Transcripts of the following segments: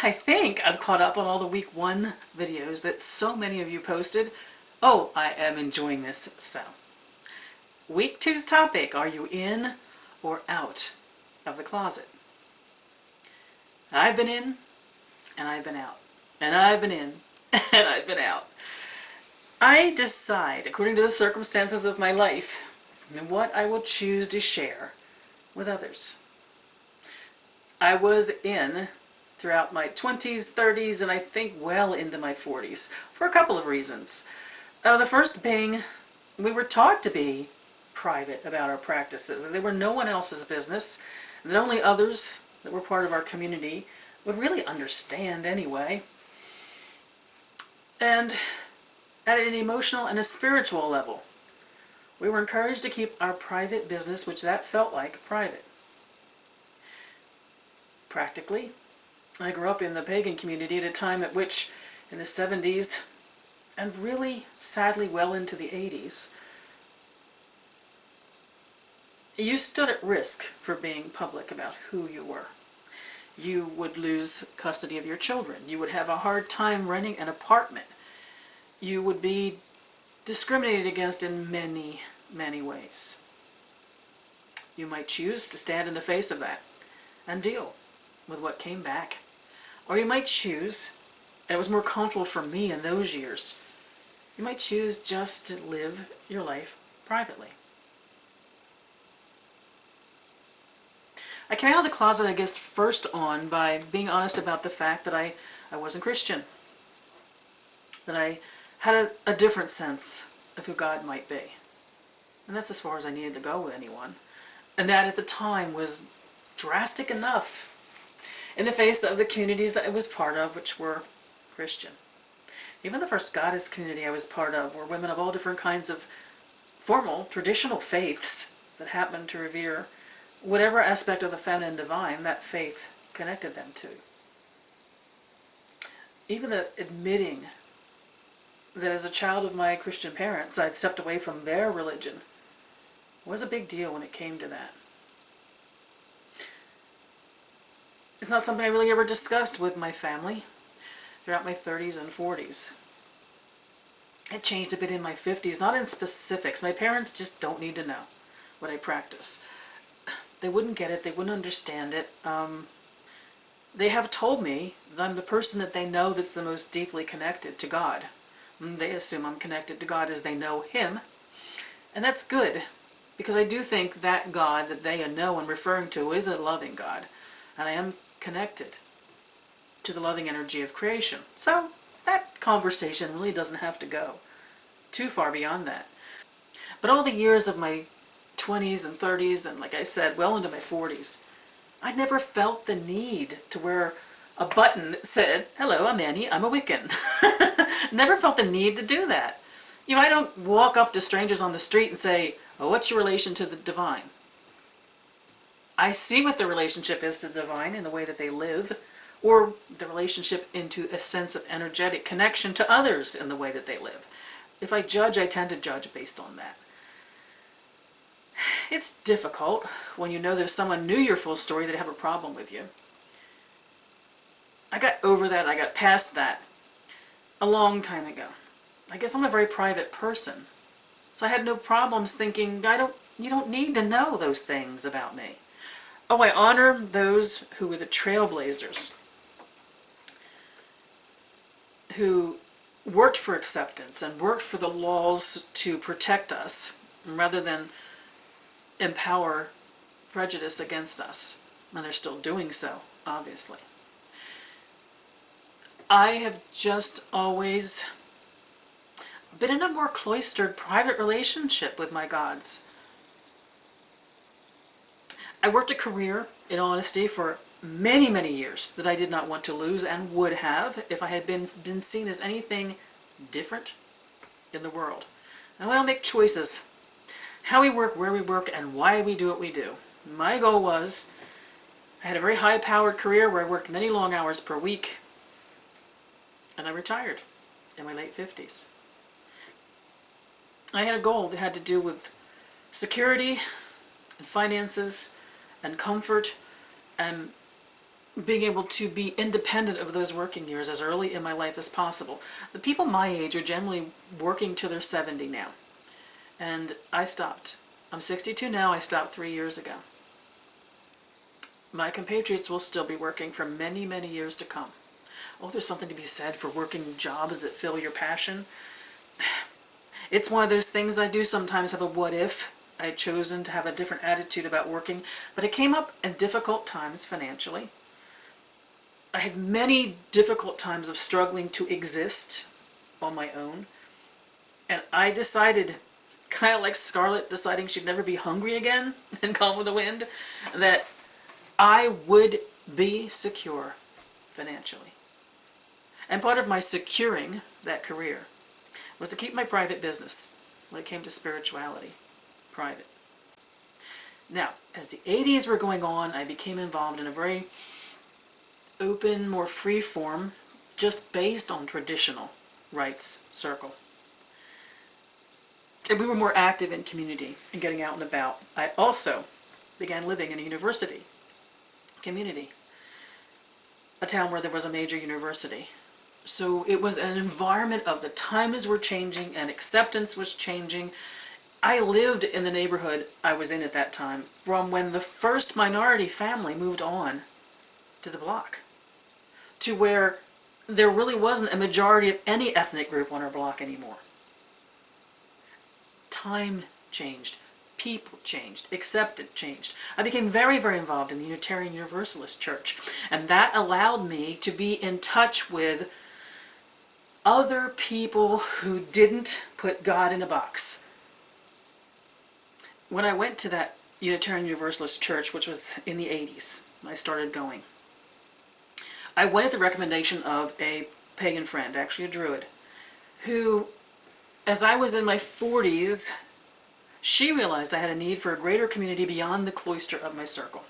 I think I've caught up on all the week 1 videos that so many of you posted. Oh, I am enjoying this so. Week 2's topic, are you in or out of the closet? I've been in and I've been out. And I've been in and I've been out. I decide, according to the circumstances of my life, what I will choose to share with others. I was in throughout my 20s, 30s, and I think well into my 40s for a couple of reasons. The first being we were taught to be private about our practices, and they were no one else's business, and that only others that were part of our community would really understand anyway. And at an emotional and a spiritual level, we were encouraged to keep our private business, which that felt like, private. Practically, I grew up in the pagan community at a time at which, in the 70s, and really sadly well into the 80s, you stood at risk for being public about who you were. You would lose custody of your children. You would have a hard time renting an apartment. You would be discriminated against in many, many ways. You might choose to stand in the face of that and deal with what came back. Or you might choose, and it was more comfortable for me in those years, you might choose just to live your life privately. I came out of the closet, I guess, first on by being honest about the fact that I wasn't Christian. That I had a different sense of who God might be. And that's as far as I needed to go with anyone. And that at the time was drastic enough in the face of the communities that I was part of, which were Christian. Even the first goddess community I was part of were women of all different kinds of formal, traditional faiths that happened to revere whatever aspect of the feminine divine that faith connected them to. Even the admitting that as a child of my Christian parents I'd stepped away from their religion was a big deal when it came to that. It's not something I really ever discussed with my family throughout my 30s and 40s. It changed a bit in my 50s, not in specifics. My parents just don't need to know what I practice. They wouldn't get it, they wouldn't understand it. They have told me that I'm the person that they know that's the most deeply connected to God. They assume I'm connected to God as they know Him. And that's good, because I do think that God that they know and referring to is a loving God. And I am connected to the loving energy of creation. So that conversation really doesn't have to go too far beyond that. But all the years of my 20s and 30s, and like I said, well into my 40s, I never felt the need to wear a button that said, "Hello, I'm Annie, I'm a Wiccan." Never felt the need to do that. You know, I don't walk up to strangers on the street and say, "Oh, what's your relation to the divine?" I see what their relationship is to the divine in the way that they live, or the relationship into a sense of energetic connection to others in the way that they live. If I judge, I tend to judge based on that. It's difficult when you know there's someone knew your full story that have a problem with you. I got over that, I got past that a long time ago. I guess I'm a very private person, so I had no problems thinking, you don't need to know those things about me. Oh, I honor those who were the trailblazers, who worked for acceptance and worked for the laws to protect us rather than empower prejudice against us. And they're still doing so, obviously. I have just always been in a more cloistered private relationship with my gods. I worked a career, in honesty, for many, many years that I did not want to lose and would have if I had been seen as anything different in the world. And we all make choices. How we work, where we work, and why we do what we do. My goal was, I had a very high-powered career where I worked many long hours per week, and I retired in my late 50s. I had a goal that had to do with security and finances and comfort and being able to be independent of those working years as early in my life as possible. The people my age are generally working till they're 70 now. And I stopped. I'm 62 now, I stopped 3 years ago. My compatriots will still be working for many, many years to come. Oh, there's something to be said for working jobs that fill your passion. It's one of those things I do sometimes have a what if. I had chosen to have a different attitude about working, but it came up in difficult times financially. I had many difficult times of struggling to exist on my own. And I decided, kind of like Scarlett deciding she'd never be hungry again in Gone with the Wind, that I would be secure financially. And part of my securing that career was to keep my private business when it came to spirituality private. Now, as the 80s were going on, I became involved in a very open, more free form, just based on traditional rites circle. And we were more active in community and getting out and about. I also began living in a university community, a town where there was a major university. So it was an environment of the times were changing and acceptance was changing. I lived in the neighborhood I was in at that time from when the first minority family moved on to the block, to where there really wasn't a majority of any ethnic group on our block anymore. Time changed. People changed. Accepted changed. I became very, very involved in the Unitarian Universalist Church, and that allowed me to be in touch with other people who didn't put God in a box. When I went to that Unitarian Universalist Church, which was in the 80s, when I started going, I went at the recommendation of a pagan friend, actually a Druid, who, as I was in my 40s, she realized I had a need for a greater community beyond the cloister of my circle.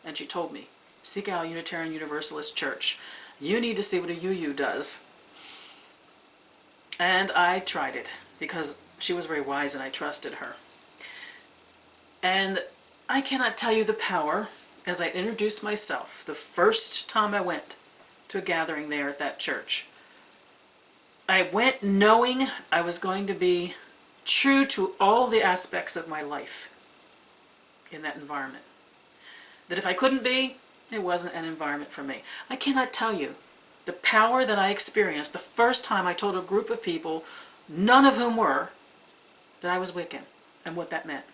And she told me, seek out a Unitarian Universalist Church. You need to see what a UU does. And I tried it, because she was very wise and I trusted her. And I cannot tell you the power, as I introduced myself the first time I went to a gathering there at that church. I went knowing I was going to be true to all the aspects of my life in that environment. That if I couldn't be, it wasn't an environment for me. I cannot tell you the power that I experienced the first time I told a group of people, none of whom were, that I was Wiccan and what that meant.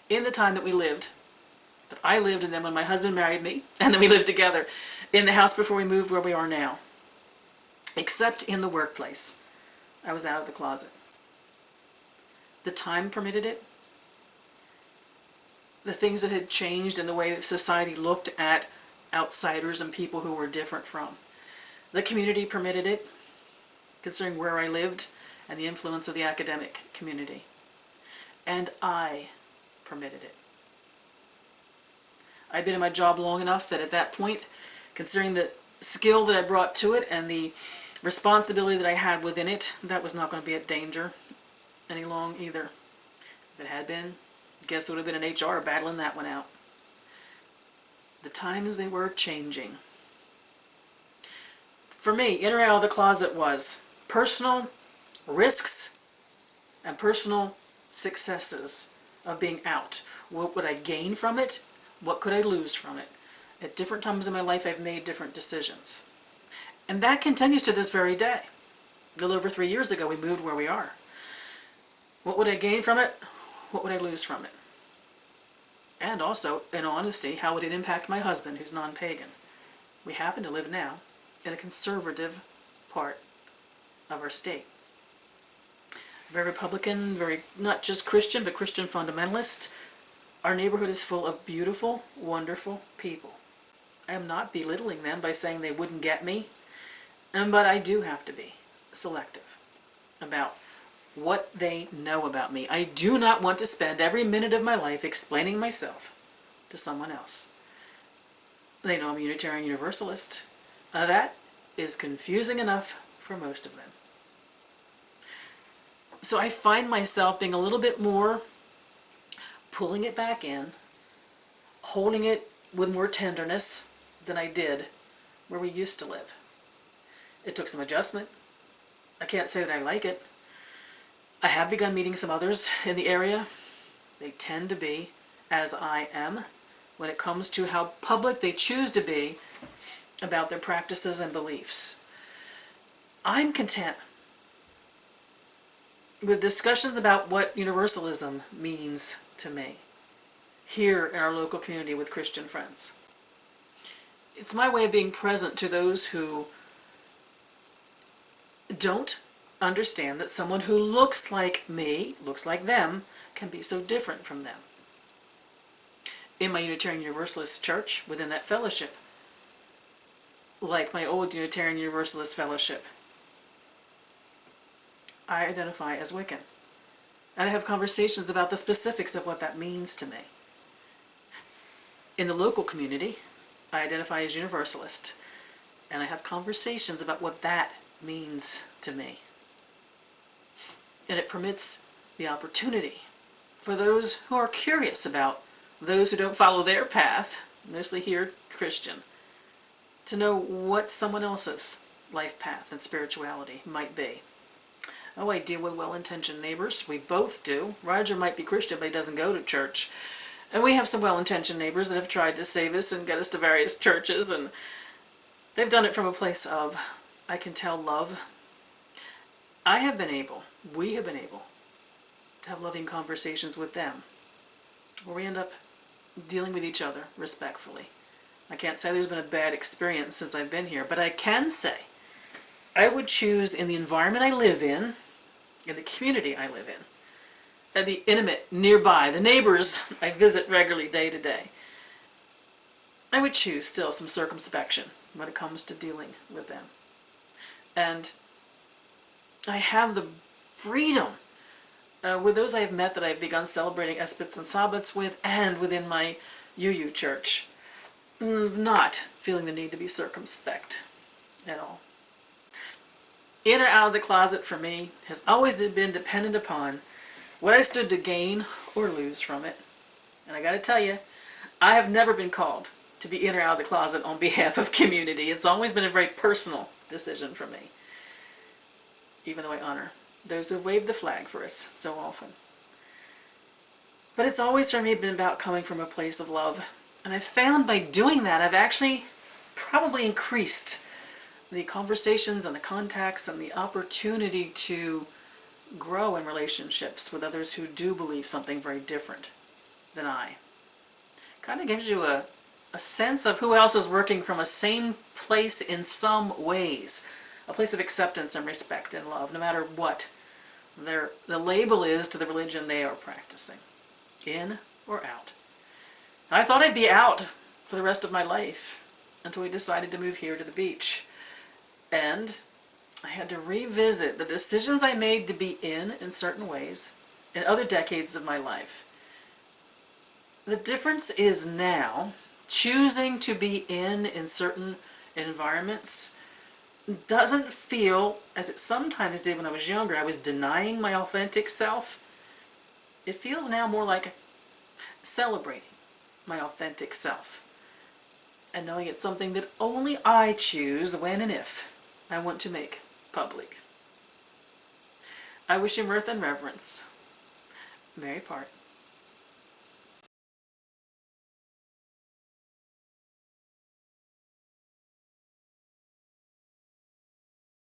In the time that we lived, that I lived, and then when my husband married me, and then we lived together in the house before we moved where we are now. Except in the workplace, I was out of the closet. The time permitted it. The things that had changed in the way that society looked at outsiders and people who were different from. The community permitted it, considering where I lived and the influence of the academic community. And I permitted it. I'd been in my job long enough that at that point, considering the skill that I brought to it and the responsibility that I had within it, that was not going to be at danger any long either. If it had been, I guess it would have been an HR battling that one out. The times they were changing. For me, in or out of the closet was personal risks and personal successes of being out. What would I gain from it? What could I lose from it? At different times in my life, I've made different decisions. And that continues to this very day. A little over 3 years ago, we moved where we are. What would I gain from it? What would I lose from it? And also, in honesty, how would it impact my husband, who's non-pagan? We happen to live now in a conservative part of our state. Very Republican, very not just Christian, but Christian fundamentalist. Our neighborhood is full of beautiful, wonderful people. I am not belittling them by saying they wouldn't get me, but I do have to be selective about what they know about me. I do not want to spend every minute of my life explaining myself to someone else. They know I'm a Unitarian Universalist. That is confusing enough for most of them. So I find myself being a little bit more pulling it back in, holding it with more tenderness than I did where we used to live. It took some adjustment. I can't say that I like it. I have begun meeting some others in the area. They tend to be as I am when it comes to how public they choose to be about their practices and beliefs. I'm content with discussions about what universalism means to me here in our local community with Christian friends. It's my way of being present to those who don't understand that someone who looks like me, looks like them, can be so different from them. In my Unitarian Universalist church, within that fellowship, like my old Unitarian Universalist fellowship, I identify as Wiccan. And I have conversations about the specifics of what that means to me. In the local community, I identify as Universalist, and I have conversations about what that means to me. And it permits the opportunity for those who are curious about those who don't follow their path, mostly here Christian, to know what someone else's life path and spirituality might be. Oh, I deal with well-intentioned neighbors. We both do. Roger might be Christian, but he doesn't go to church. And we have some well-intentioned neighbors that have tried to save us and get us to various churches, and they've done it from a place of, I can tell, love. We have been able to have loving conversations with them, where we end up dealing with each other respectfully. I can't say there's been a bad experience since I've been here, but I can say I would choose, in the environment I live in the community I live in, and the intimate nearby, the neighbors I visit regularly day to day, I would choose still some circumspection when it comes to dealing with them. And I have the freedom with those I have met that I've begun celebrating Esbats and Sabbats with, and within my UU church, not feeling the need to be circumspect at all. In or out of the closet for me has always been dependent upon what I stood to gain or lose from it. And I gotta tell you, I have never been called to be in or out of the closet on behalf of community. It's always been a very personal decision for me, even though I honor those who have waved the flag for us so often. But it's always for me been about coming from a place of love. And I've found by doing that, I've actually probably increased the conversations and the contacts and the opportunity to grow in relationships with others who do believe something very different than I. Kind of gives you a sense of who else is working from a same place in some ways, a place of acceptance and respect and love, no matter what the label is to the religion they are practicing, in or out. I thought I'd be out for the rest of my life until we decided to move here to the beach. And I had to revisit the decisions I made to be in certain ways in other decades of my life. The difference is now choosing to be in certain environments doesn't feel, as it sometimes did when I was younger, I was denying my authentic self. It feels now more like celebrating my authentic self and knowing it's something that only I choose when and if I want to make public. I wish you mirth and reverence. Mary Part.